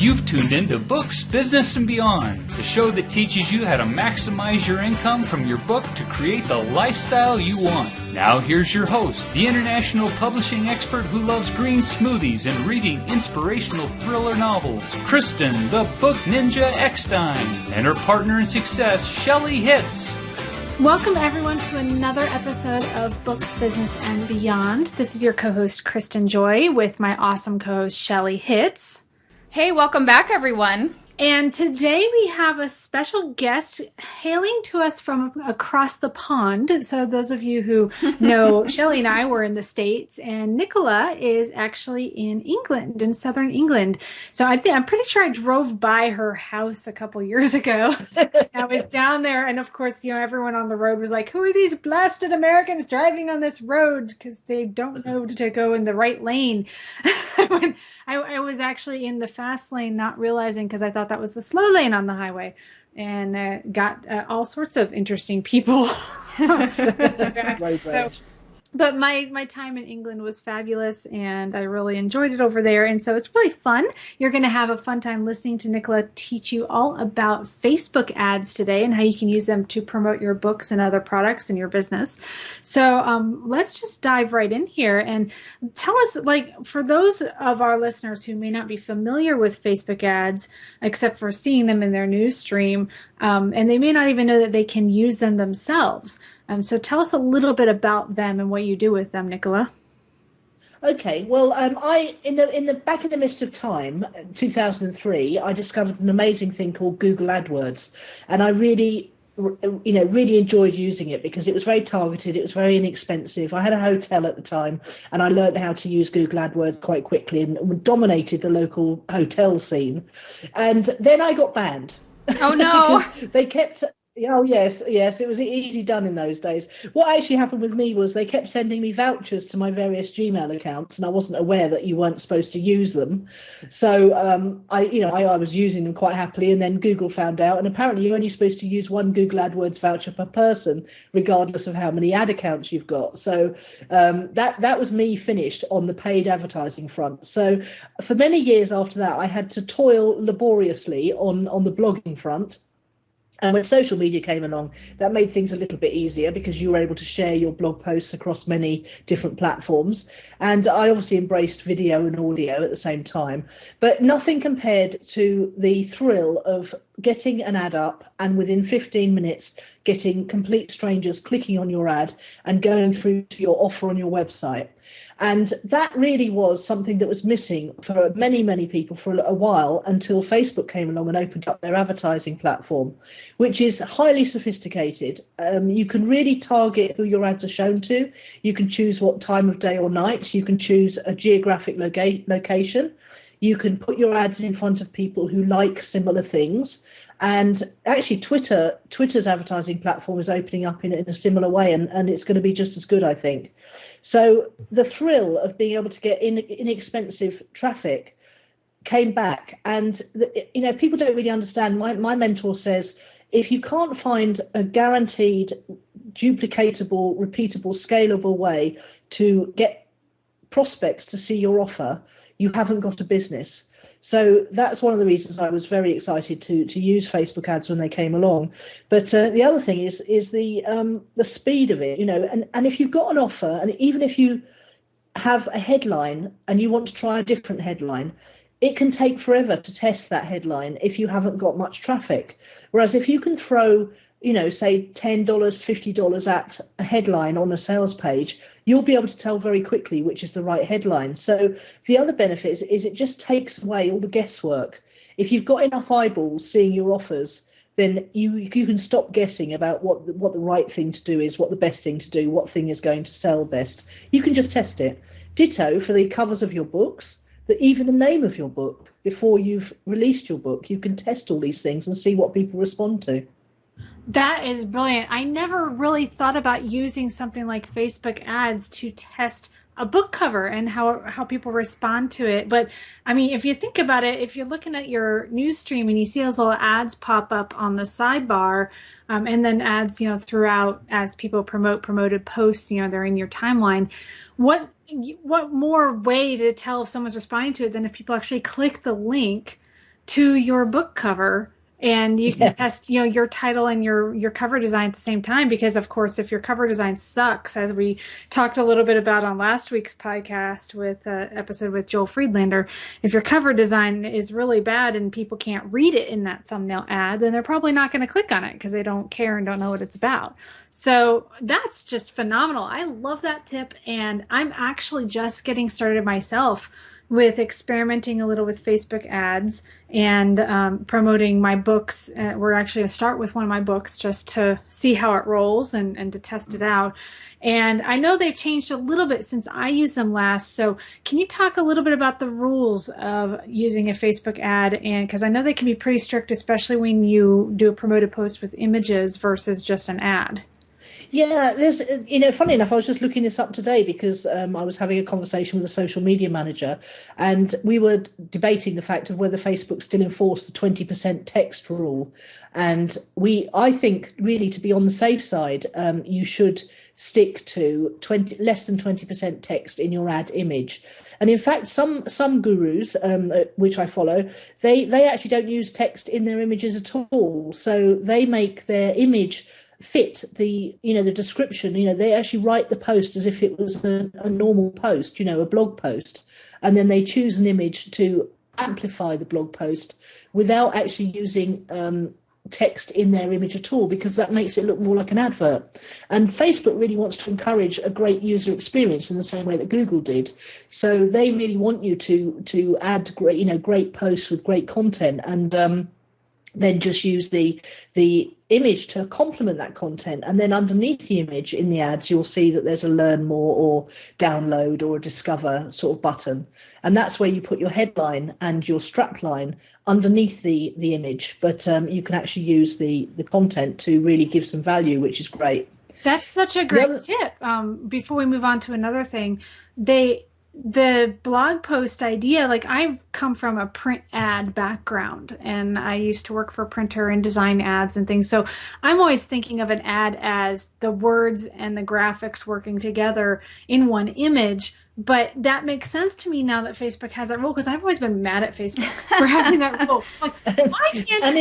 You've tuned in to Books, Business, and Beyond, the show that teaches you how to maximize your income from your book to create the lifestyle you want. Now here's your host, the international publishing expert who loves green smoothies and reading inspirational thriller novels, Kristen, the Book Ninja Eckstein, and her partner in success, Shelley Hitz. Welcome everyone to another episode of Books, Business, and Beyond. This is your co-host, Kristen Joy, with my awesome co-host, Shelley Hitz. Hey, welcome back, everyone. And today we have a special guest hailing to us from across the pond. So those of you who know, Shelley and I were in the States, and Nicola is actually in England, in southern England. So I'm pretty sure I drove by her house a couple years ago. I was down there, and of course, everyone on the road was like, who are these blasted Americans driving on this road? Because they don't know to go in the right lane. When I was actually in the fast lane, not realizing, because I thought that was the slow lane on the highway, and got all sorts of interesting people. But my time in England was fabulous, and I really enjoyed it over there. And so it's really fun. You're going to have a fun time listening to Nicola teach you all about Facebook ads today and how you can use them to promote your books and other products in your business. So let's just dive right in here and tell us, for those of our listeners who may not be familiar with Facebook ads, except for seeing them in their news stream, and they may not even know that they can use them themselves. So tell us a little bit about them and what you do with them, Nicola. Okay, well, I in the back in the midst of time, 2003, I discovered an amazing thing called Google AdWords, and I really enjoyed using it because it was very targeted. It was very inexpensive. I had a hotel at the time, and I learned how to use Google AdWords quite quickly and dominated the local hotel scene. And then I got banned. Oh no! They kept. Oh, yes, it was easy done in those days. What actually happened with me was they kept sending me vouchers to my various Gmail accounts, and I wasn't aware that you weren't supposed to use them. So I was using them quite happily, and then Google found out, and apparently you're only supposed to use one Google AdWords voucher per person, regardless of how many ad accounts you've got. So that was me finished on the paid advertising front. So for many years after that, I had to toil laboriously on the blogging front. And when social media came along, that made things a little bit easier because you were able to share your blog posts across many different platforms. And I obviously embraced video and audio at the same time, but nothing compared to the thrill of getting an ad up and within 15 minutes getting complete strangers clicking on your ad and going through to your offer on your website. And that really was something that was missing for many, many people for a while until Facebook came along and opened up their advertising platform, which is highly sophisticated. You can really target who your ads are shown to. You can choose what time of day or night. You can choose a geographic location. You can put your ads in front of people who like similar things. And actually, Twitter's advertising platform is opening up in a similar way, and it's going to be just as good, I think. So the thrill of being able to get inexpensive traffic came back. And, people don't really understand. My mentor says, if you can't find a guaranteed, duplicatable, repeatable, scalable way to get prospects to see your offer, you haven't got a business. So that's one of the reasons I was very excited to use Facebook ads when they came along. But the other thing is the speed of it, and if you've got an offer, and even if you have a headline and you want to try a different headline, it can take forever to test that headline if you haven't got much traffic. Whereas if you can throw, say $10, $50 at a headline on a sales page, you'll be able to tell very quickly which is the right headline. So the other benefit is it just takes away all the guesswork. If you've got enough eyeballs seeing your offers, then you can stop guessing about what the right thing to do is, what the best thing to do, what thing is going to sell best. You can just test it. Ditto for the covers of your books, even the name of your book. Before you've released your book, you can test all these things and see what people respond to. That is brilliant. I never really thought about using something like Facebook ads to test a book cover and how people respond to it. But I mean, if you think about it, if you're looking at your news stream and you see those little ads pop up on the sidebar, and then ads, throughout as people promoted posts, they're in your timeline. What more way to tell if someone's responding to it than if people actually click the link to your book cover. And you can test, your title and your cover design at the same time, because of course, if your cover design sucks, as we talked a little bit about on last week's podcast with episode with Joel Friedlander, if your cover design is really bad and people can't read it in that thumbnail ad, then they're probably not going to click on it because they don't care and don't know what it's about. So that's just phenomenal. I love that tip, and I'm actually just getting started myself with experimenting a little with Facebook ads and promoting my books. We're actually going to start with one of my books just to see how it rolls and to test it out. And I know they've changed a little bit since I used them last. So can you talk a little bit about the rules of using a Facebook ad? And because I know they can be pretty strict, especially when you do a promoted post with images versus just an ad. Yeah, there's, funny enough, I was just looking this up today because I was having a conversation with a social media manager, and we were debating the fact of whether Facebook still enforced the 20% text rule. And I think really, to be on the safe side, you should stick to less than 20% text in your ad image. And in fact, some gurus, which I follow, they actually don't use text in their images at all. So they make their image fit the description. They actually write the post as if it was a normal post, a blog post, and then they choose an image to amplify the blog post without actually using text in their image at all, because that makes it look more like an advert. And Facebook really wants to encourage a great user experience in the same way that Google did. So they really want you to add great posts with great content, and then just use the image to complement that content. And then underneath the image in the ads, you'll see that there's a learn more or download or a discover sort of button. And that's where you put your headline and your strap line underneath the image. But you can actually use the content to really give some value, which is great. That's such a great tip. Before we move on to another thing, the blog post idea, like I've come from a print ad background, and I used to work for a printer and design ads and things. So I'm always thinking of an ad as the words and the graphics working together in one image. But that makes sense to me now that Facebook has that rule, because I've always been mad at Facebook for having that rule. Like, why can't and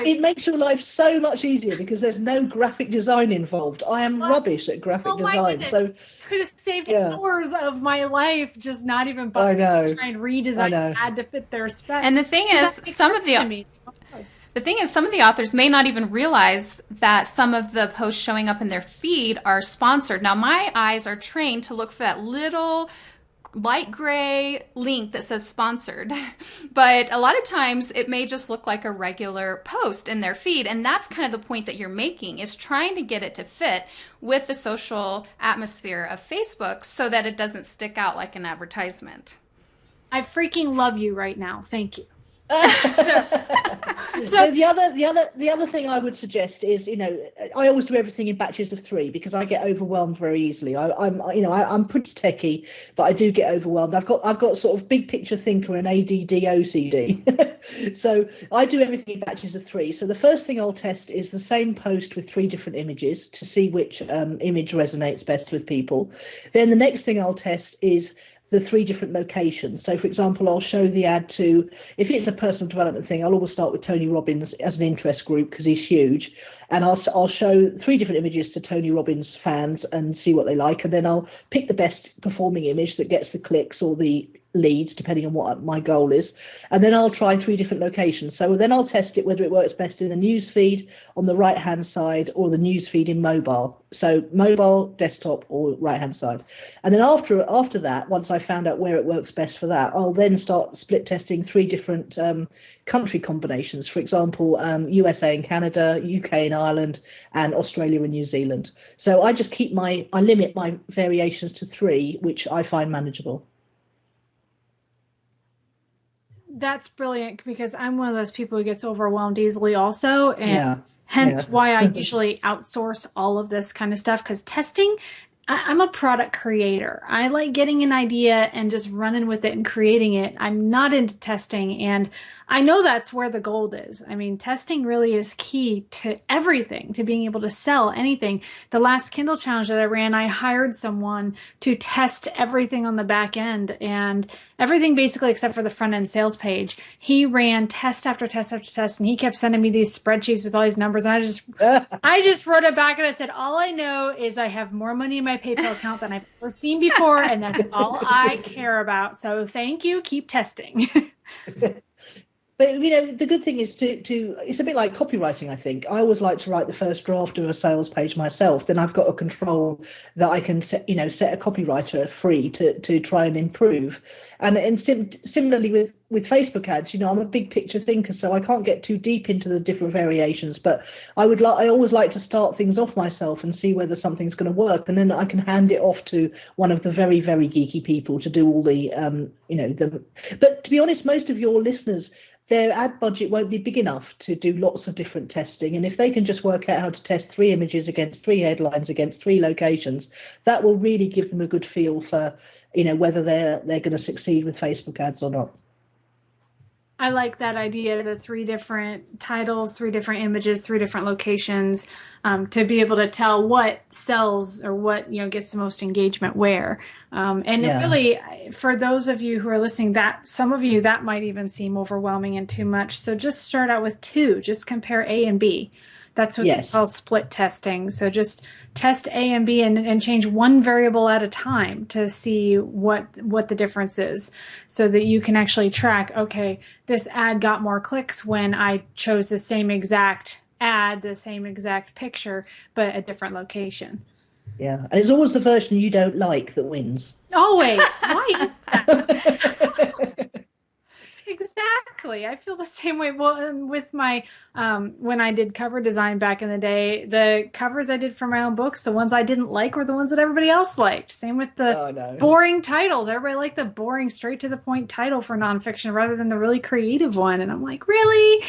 it makes your life so much easier because there's no graphic design involved. I am rubbish at graphic design. So could have saved hours of my life just not even bothering to try and redesign the ad to fit their specs. And the thing is, some of the authors may not even realize that some of the posts showing up in their feed are sponsored. Now, my eyes are trained to look for that little light gray link that says sponsored, but a lot of times it may just look like a regular post in their feed. And that's kind of the point that you're making, is trying to get it to fit with the social atmosphere of Facebook so that it doesn't stick out like an advertisement. I freaking love you right now. Thank you. So the other thing I would suggest is, I always do everything in batches of 3 because I get overwhelmed very easily. I'm pretty techie, but I do get overwhelmed. I've got sort of big picture thinker and ADD OCD. So I do everything in batches of 3. So the first thing I'll test is the same post with 3 different images to see which image resonates best with people. Then the next thing I'll test is the 3 different locations. So, for example, I'll show the ad to, if it's a personal development thing, I'll always start with Tony Robbins as an interest group because he's huge. And I'll show 3 different images to Tony Robbins fans and see what they like. And then I'll pick the best performing image that gets the clicks or the leads, depending on what my goal is. And then I'll try 3 different locations. So then I'll test it whether it works best in the news feed on the right hand side or the news feed in mobile. So mobile, desktop, or right hand side. And then after that, once I found out where it works best for that, I'll then start split testing 3 different country combinations. For example, USA and Canada, UK and Ireland, and Australia and New Zealand. So I just I limit my variations to 3, which I find manageable. That's brilliant, because I'm one of those people who gets overwhelmed easily also. And hence why I usually outsource all of this kind of stuff, because testing, I'm a product creator. I like getting an idea and just running with it and creating it. I'm not into testing. And I know that's where the gold is. I mean, testing really is key to everything, to being able to sell anything. The last Kindle challenge that I ran, I hired someone to test everything on the back end. And everything basically except for the front end sales page. He ran test after test after test, and he kept sending me these spreadsheets with all these numbers. And I just wrote it back and I said, all I know is I have more money in my PayPal account than I've ever seen before, and that's all I care about. So thank you. Keep testing. But the good thing is to it's a bit like copywriting. I think I always like to write the first draft of a sales page myself. Then I've got a control that I can set a copywriter free to try and improve. And similarly with Facebook ads, I'm a big picture thinker, so I can't get too deep into the different variations. But I always like to start things off myself and see whether something's going to work, and then I can hand it off to one of the very, very geeky people to do all the But to be honest, most of your listeners, their ad budget won't be big enough to do lots of different testing. And if they can just work out how to test 3 images against 3 headlines against 3 locations, that will really give them a good feel for, whether they're going to succeed with Facebook ads or not. I like that idea, the 3 different titles, 3 different images, 3 different locations, to be able to tell what sells or what, gets the most engagement where. Really, for those of you who are listening, that some of you, that might even seem overwhelming and too much. So just start out with 2, just compare A and B. That's what they call split testing. So just test A and B and change one variable at a time to see what the difference is, so that you can actually track, okay, this ad got more clicks when I chose the same exact ad, the same exact picture, but a different location. Yeah, and it's always the version you don't like that wins. Always. Why is that? Exactly. I feel the same way. Well, with my, when I did cover design back in the day, the covers I did for my own books, the ones I didn't like were the ones that everybody else liked. Same with the boring titles. Everybody liked the boring, straight to the point title for nonfiction rather than the really creative one. And I'm like, really?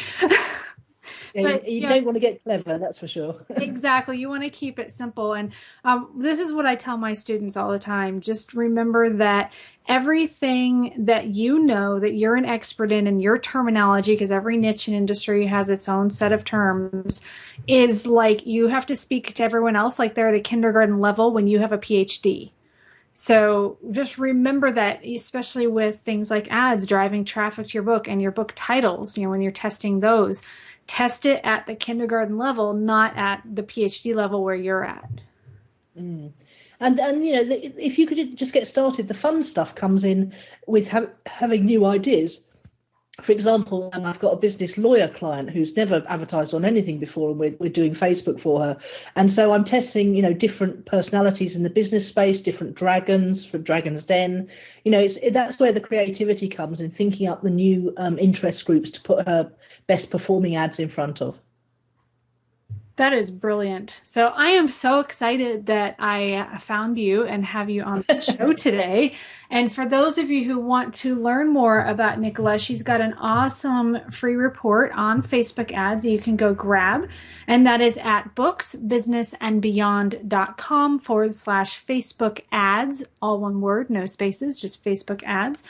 But, you don't want to get clever, that's for sure. Exactly. You want to keep it simple. And this is what I tell my students all the time. Just remember that everything that that you're an expert in your terminology, because every niche and industry has its own set of terms, is like you have to speak to everyone else like they're at a kindergarten level when you have a PhD. So just remember that, especially with things like ads driving traffic to your book and your book titles, when you're testing those, test it at the kindergarten level, not at the PhD level where you're at. Mm. And if you could just get started, the fun stuff comes in with having new ideas. For example, I've got a business lawyer client who's never advertised on anything before, and we're doing Facebook for her. And so I'm testing, different personalities in the business space, different dragons from Dragon's Den. That's where the creativity comes in, thinking up the new interest groups to put her best performing ads in front of. That is brilliant. So I am so excited that I found you and have you on the show today. And for those of you who want to learn more about Nicola, she's got an awesome free report on Facebook ads you can go grab. And that is at booksbusinessandbeyond.com/Facebook ads, all one word, no spaces, just Facebook ads.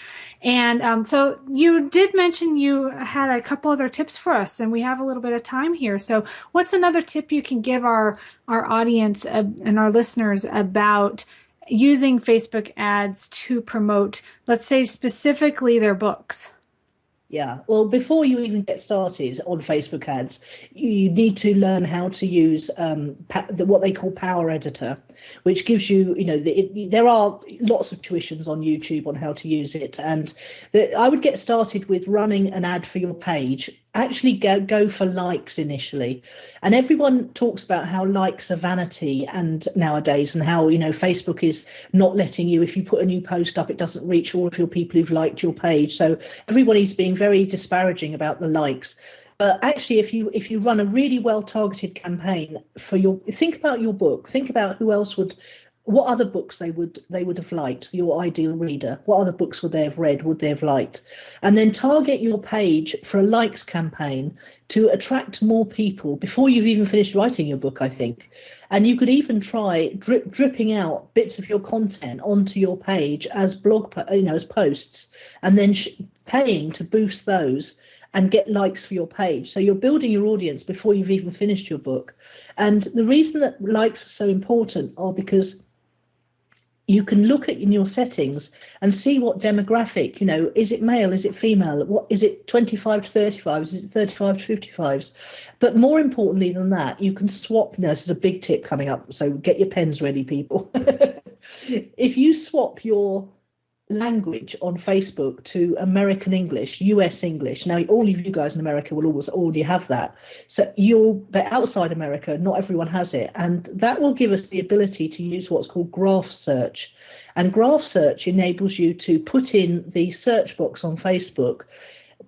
And so you did mention you had a couple other tips for us, and we have a little bit of time here. So what's another tip you can give our audience and our listeners about using Facebook ads to promote, let's say, specifically their books? Yeah, well, before you even get started on Facebook ads, you need to learn how to use what they call Power Editor, which gives you, there are lots of tuitions on YouTube on how to use it. And I would get started with running an ad for your page. Actually go for likes initially. And everyone talks about how likes are vanity and nowadays, and how Facebook is not letting you, if you put a new post up, it doesn't reach all of your people who've liked your page. So everybody's being very disparaging about the likes. But actually, if you run a really well targeted campaign think about your book, think about what other books they would have liked, your ideal reader. What other books would they have read, would they have liked? And then target your page for a likes campaign to attract more people before you've even finished writing your book, I think. And you could even try dripping out bits of your content onto your page as as posts, and then paying to boost those and get likes for your page. So you're building your audience before you've even finished your book. And the reason that likes are so important are because you can look at in your settings and see what demographic, is it male, is it female, what is it, 25 to 35, is it 35 to 55s? But more importantly than that, you can swap. Now, this is a big tip coming up, so get your pens ready, people. If you swap your language on Facebook to American English, US English. Now, all of you guys in America will already have that. So but outside America, not everyone has it. And that will give us the ability to use what's called graph search. And graph search enables you to put in the search box on Facebook,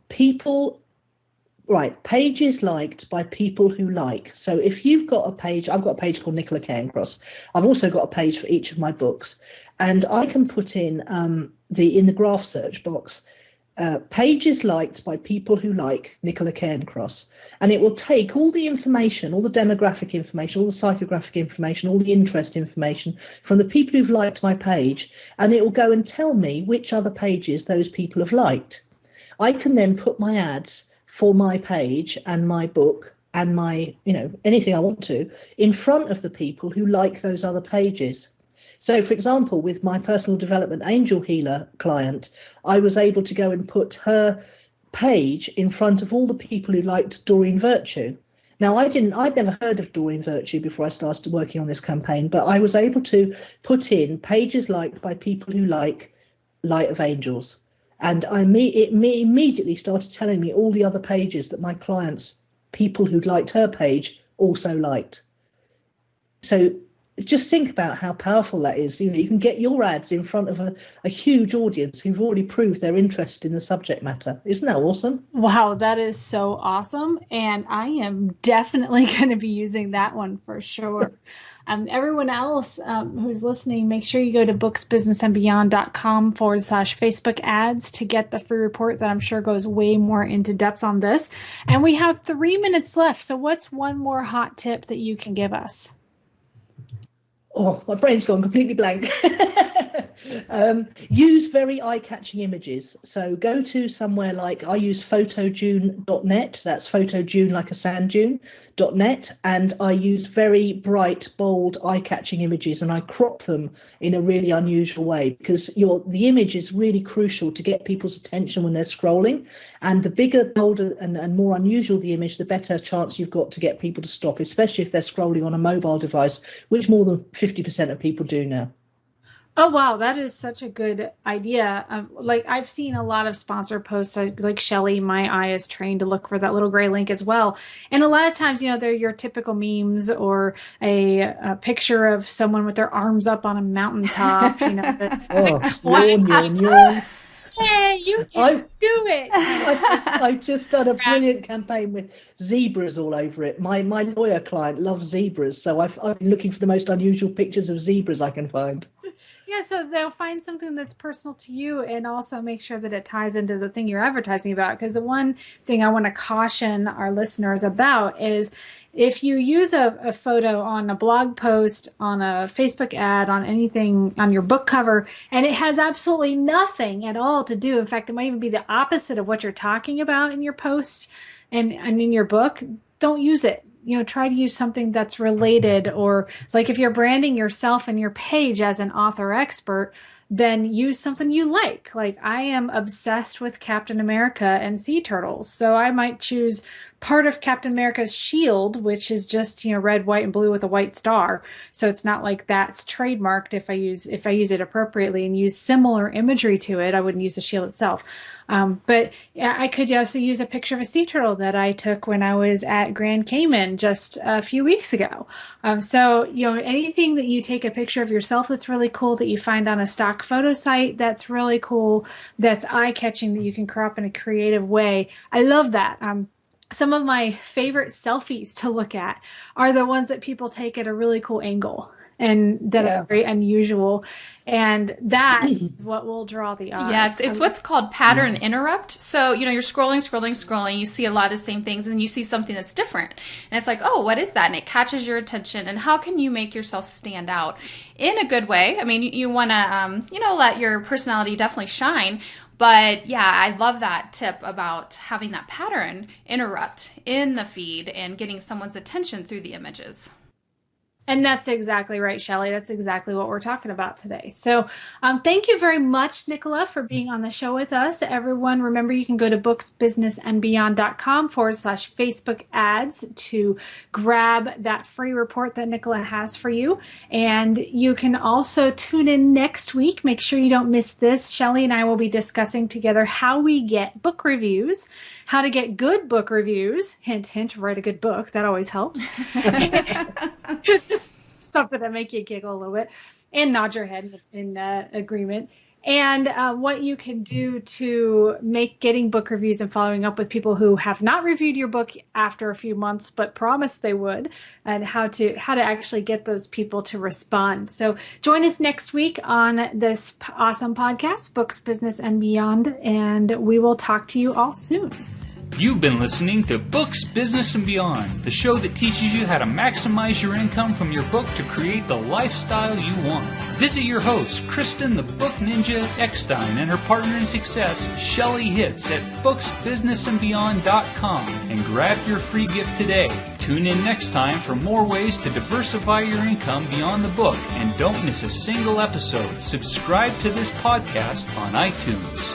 pages liked by people who like. So if you've got a page, I've got a page called Nicola Cairncross. I've also got a page for each of my books, and I can put in in the graph search box, pages liked by people who like Nicola Cairncross, and it will take all the information, all the demographic information, all the psychographic information, all the interest information from the people who've liked my page, and it will go and tell me which other pages those people have liked. I can then put my ads for my page and my book and my, anything I want to, in front of the people who like those other pages. So, for example, with my personal development angel healer client, I was able to go and put her page in front of all the people who liked Doreen Virtue. Now, I'd never heard of Doreen Virtue before I started working on this campaign, but I was able to put in pages liked by people who like Light of Angels. And it immediately started telling me all the other pages that my clients, people who'd liked her page, also liked. So just think about how powerful that is. You can get your ads in front of a huge audience who've already proved their interest in the subject matter. Isn't that awesome? Wow, that is so awesome. And I am definitely going to be using that one for sure. Everyone else who's listening, make sure you go to booksbusinessandbeyond.com/Facebook ads to get the free report that I'm sure goes way more into depth on this. And we have 3 minutes left. So what's one more hot tip that you can give us? Oh, my brain's gone completely blank. Use very eye-catching images. So go to somewhere like, I use photodune.net. That's photodune like a sand dune.net. And I use very bright, bold, eye-catching images, and I crop them in a really unusual way, because the image is really crucial to get people's attention when they're scrolling. And the bigger, bolder, and more unusual the image, the better chance you've got to get people to stop, especially if they're scrolling on a mobile device, which more than 50% of people do now. Oh, wow. That is such a good idea. I've seen a lot of sponsor posts, like Shelly, my eye is trained to look for that little gray link as well. And a lot of times, they're your typical memes or a picture of someone with their arms up on a mountaintop. Hey, you can do it. I've just done a brilliant campaign with zebras all over it. My lawyer client loves zebras, so I've been looking for the most unusual pictures of zebras I can find. Yeah, so they'll find something that's personal to you and also make sure that it ties into the thing you're advertising about. Because the one thing I want to caution our listeners about is if you use a photo on a blog post, on a Facebook ad, on anything, on your book cover, and it has absolutely nothing at all to do. In fact, it might even be the opposite of what you're talking about in your post and in your book, don't use it. Try to use something that's related, or like if you're branding yourself and your page as an author expert, then use something you like. Like I am obsessed with Captain America and sea turtles. So I might choose part of Captain America's shield, which is just, red, white, and blue with a white star. So it's not like that's trademarked if I use it appropriately and use similar imagery to it. I wouldn't use the shield itself. But I could also use a picture of a sea turtle that I took when I was at Grand Cayman just a few weeks ago. So anything that you take a picture of yourself that's really cool, that you find on a stock photo site that's really cool, that's eye-catching, that you can crop in a creative way. I love that. Some of my favorite selfies to look at are the ones that people take at a really cool angle and that are very unusual. And that is what will draw the eye. Yeah, it's what's called pattern interrupt. So, you're scrolling, you see a lot of the same things, and then you see something that's different. And it's like, oh, what is that? And it catches your attention. And how can you make yourself stand out in a good way? I mean, you want to, let your personality definitely shine. But yeah, I love that tip about having that pattern interrupt in the feed and getting someone's attention through the images. And that's exactly right, Shelley. That's exactly what we're talking about today. So thank you very much, Nicola, for being on the show with us. Everyone, remember you can go to booksbusinessandbeyond.com/Facebook ads to grab that free report that Nicola has for you. And you can also tune in next week. Make sure you don't miss this. Shelley and I will be discussing together how we get book reviews, how to get good book reviews. Hint, hint, write a good book. That always helps. Just something to make you giggle a little bit and nod your head in agreement. And what you can do to make getting book reviews and following up with people who have not reviewed your book after a few months but promised they would, and how to actually get those people to respond. So join us next week on this awesome podcast, Books, Business, and Beyond, and we will talk to you all soon. You've been listening to Books, Business, and Beyond, the show that teaches you how to maximize your income from your book to create the lifestyle you want. Visit your host, Kristen the Book Ninja Eckstein, and her partner in success, Shelley Hitz, at booksbusinessandbeyond.com and grab your free gift today. Tune in next time for more ways to diversify your income beyond the book, and don't miss a single episode. Subscribe to this podcast on iTunes.